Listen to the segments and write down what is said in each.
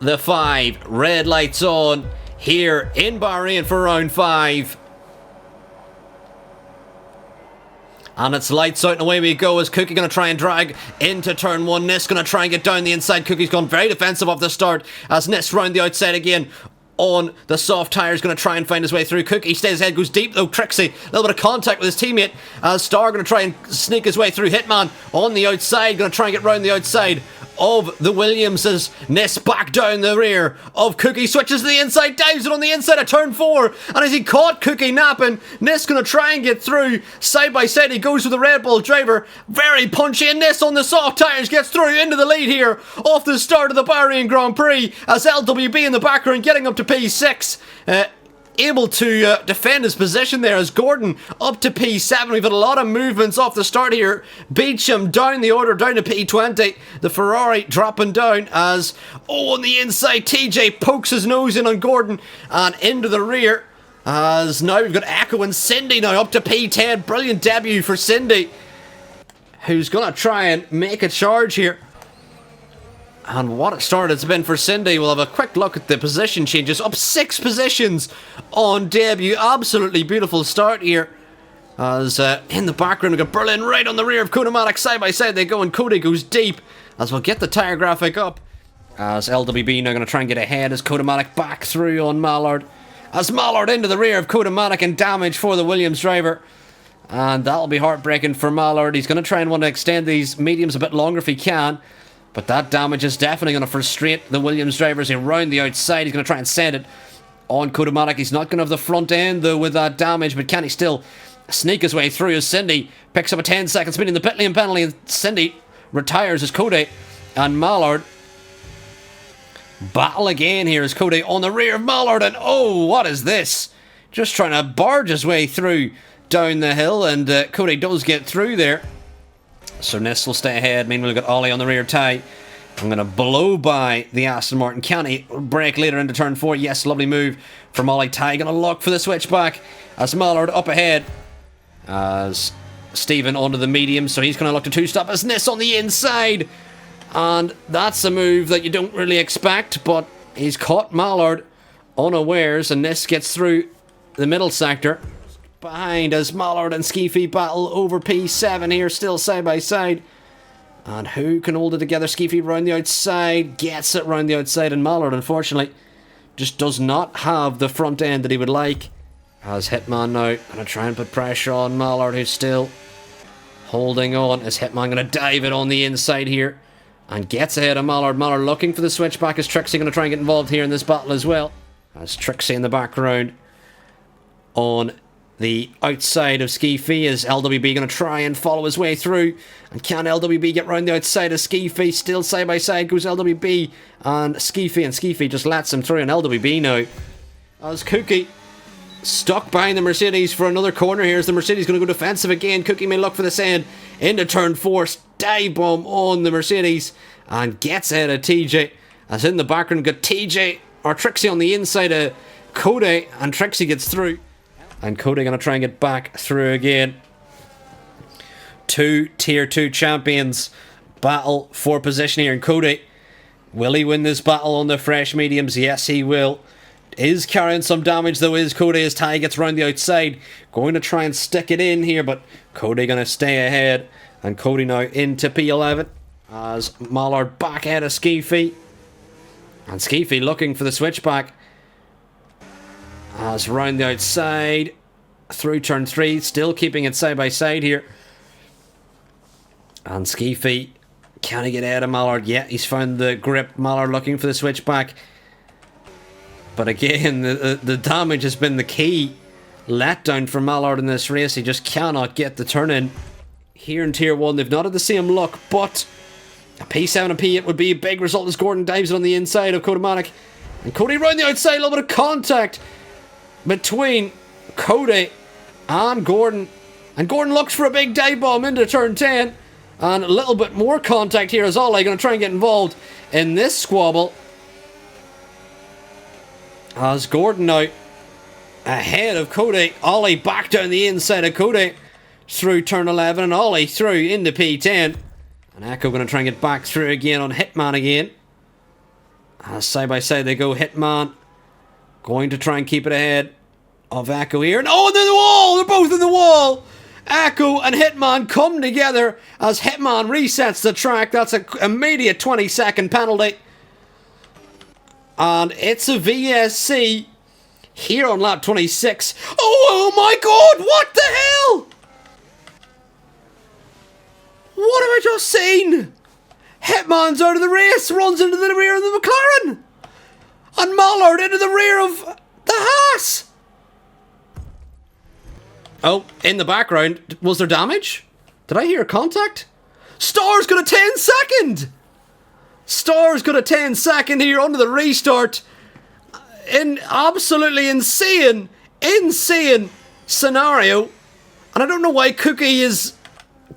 the 5. Red lights on here in Bahrain for round 5. And it's lights out and away we go as Cookie going to try and drag into turn 1. Nis going to try and get down the inside. Cookie's gone very defensive off the start as Nis round the outside again on the soft tyres, going to try and find his way through. Cookie stays ahead, goes deep though. Trixie, a little bit of contact with his teammate as Star going to try and sneak his way through. Hitman on the outside, going to try and get round the outside of the Williamses. Nis back down the rear of Cookie, switches to the inside, dives it on the inside of turn 4, and as he caught Cookie napping, Nis going to try and get through. Side by side he goes with the Red Bull driver, very punchy, and Nis on the soft tyres gets through into the lead here off the start of the Bahrain Grand Prix as LWB in the background getting up to P6. Able to defend his position there as Gordon up to P7. We've had a lot of movements off the start here. Beecham down the order, down to P20. The Ferrari dropping down as, on the inside, TJ pokes his nose in on Gordon and into the rear. As now we've got Echo and Cindy now up to P10. Brilliant debut for Cindy, who's going to try and make a charge here. And what a start it's been for Cindy. We'll have a quick look at the position changes. Up 6 positions on debut. Absolutely beautiful start here. As in the background, we've got Berlin right on the rear of Kodamatic. Side by side they go, and Cody goes deep. As we'll get the tyre graphic up. As LWB now going to try and get ahead as Kodamatic back through on Mallard. As Mallard into the rear of Kodamatic, and damage for the Williams driver. And that'll be heartbreaking for Mallard. He's going to try and want to extend these mediums a bit longer if he can. But that damage is definitely going to frustrate the Williams drivers around the outside. He's going to try and send it on Kodamatic. He's not going to have the front end, though, with that damage. But can he still sneak his way through as Cindy picks up a 10-second spin in the pit lane penalty. And Cindy retires as Cody and Mallard battle again here as Cody on the rear of Mallard. And oh, what is this? Just trying to barge his way through down the hill. And Cody does get through there. So Nis will stay ahead. Meanwhile, we've got Ollie on the rear tie. I'm going to blow by the Aston Martin. Can he break later into turn 4? Yes, lovely move from Ollie. Ty going to look for the switchback as Mallard up ahead. As Stephen onto the medium. So he's going to look to two-stop as Nis on the inside. And that's a move that you don't really expect. But he's caught Mallard unawares. And Nis gets through the middle sector. Behind as Mallard and Skeefy battle over P7 here, still side by side. And who can hold it together? Skeefy round the outside, gets it round the outside, and Mallard, unfortunately, just does not have the front end that he would like. As Hitman now going to try and put pressure on Mallard, who's still holding on. As Hitman going to dive it on the inside here and gets ahead of Mallard. Mallard looking for the switchback as Trixie going to try and get involved here in this battle as well. As Trixie in the background on the outside of Skeefy as LWB going to try and follow his way through. And can LWB get round the outside of Skeefy? Still side by side goes LWB and Skeefy just lets him through. And LWB now as Cookie stuck behind the Mercedes for another corner here as the Mercedes going to go defensive again. Cookie may look for this end into turn 4. Dive bomb on the Mercedes and gets ahead of TJ. As in the background got TJ or Trixie on the inside of Cody, and Trixie gets through. And Cody going to try and get back through again. 2 Tier 2 champions battle for position here. And Cody, will he win this battle on the fresh mediums? Yes, he will. Is carrying some damage though, is Cody, as Ty gets round the outside. Going to try and stick it in here, but Cody going to stay ahead. And Cody now into P11. As Mallard back ahead of Skeefy. And Skeefy looking for the switchback. As round the outside through turn 3, still keeping it side by side here. And Skeefy, can he get out of Mallard? Yeah, he's found the grip. Mallard looking for the switchback. But again, the damage has been the key letdown for Mallard in this race. He just cannot get the turn in. Here in Tier 1, they've not had the same luck, but a P7 and P8 would be a big result as Gordon dives it on the inside of Kodamatic. And Cody round the outside, a little bit of contact between Cody and Gordon. And Gordon looks for a big dive bomb into turn 10. And a little bit more contact here as Ollie going to try and get involved in this squabble. As Gordon now ahead of Cody. Ollie back down the inside of Cody through turn 11. And Ollie through into P10. And Echo going to try and get back through again on Hitman again. Side by side they go. Hitman going to try and keep it ahead of Echo here. And oh, they're in the wall! They're both in the wall! Echo and Hitman come together as Hitman resets the track. That's an immediate 20-second penalty. And it's a VSC here on lap 26. Oh my god, what the hell? What have I just seen? Hitman's out of the race, runs into the rear of the McLaren. And Mallard into the rear of the Haas. Oh, in the background, was there damage? Did I hear contact? Star's got a 10-second! Star's got a 10-second here under the restart. In absolutely insane scenario. And I don't know why Cookie is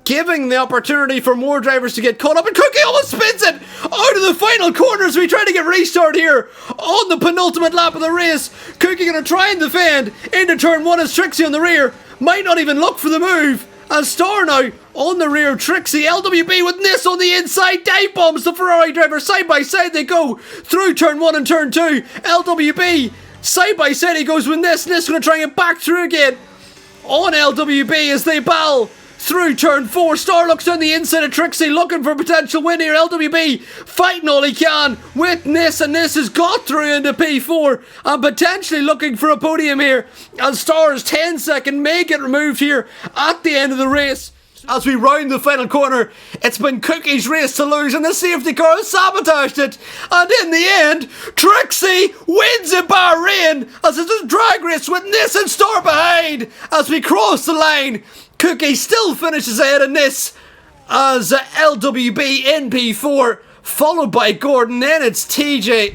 giving the opportunity for more drivers to get caught up. And Cookie almost spins it out of the final corners. We try to get restart here on the penultimate lap of the race. Cookie going to try and defend into turn 1 as Trixie on the rear. Might not even look for the move. As Star now on the rear of Trixie. LWB with Nis on the inside. Dive bombs the Ferrari driver. Side by side they go through turn 1 and turn 2. LWB side by side he goes with Nis. Nis going to try and get back through again on LWB as they battle through turn 4. Star looks down the inside of Trixie looking for a potential win here. LWB fighting all he can with Nis, and Nis has got through into P4 and potentially looking for a podium here. And Star's 10-second may get removed here at the end of the race. As we round the final corner, it's been Cookie's race to lose, and the safety car has sabotaged it. And in the end, Trixie wins in Bahrain as it's a drag race with Nis and Star behind. As we cross the line, Cookie still finishes ahead of Nis as LWB in P4, followed by Gordon. Then it's TJ.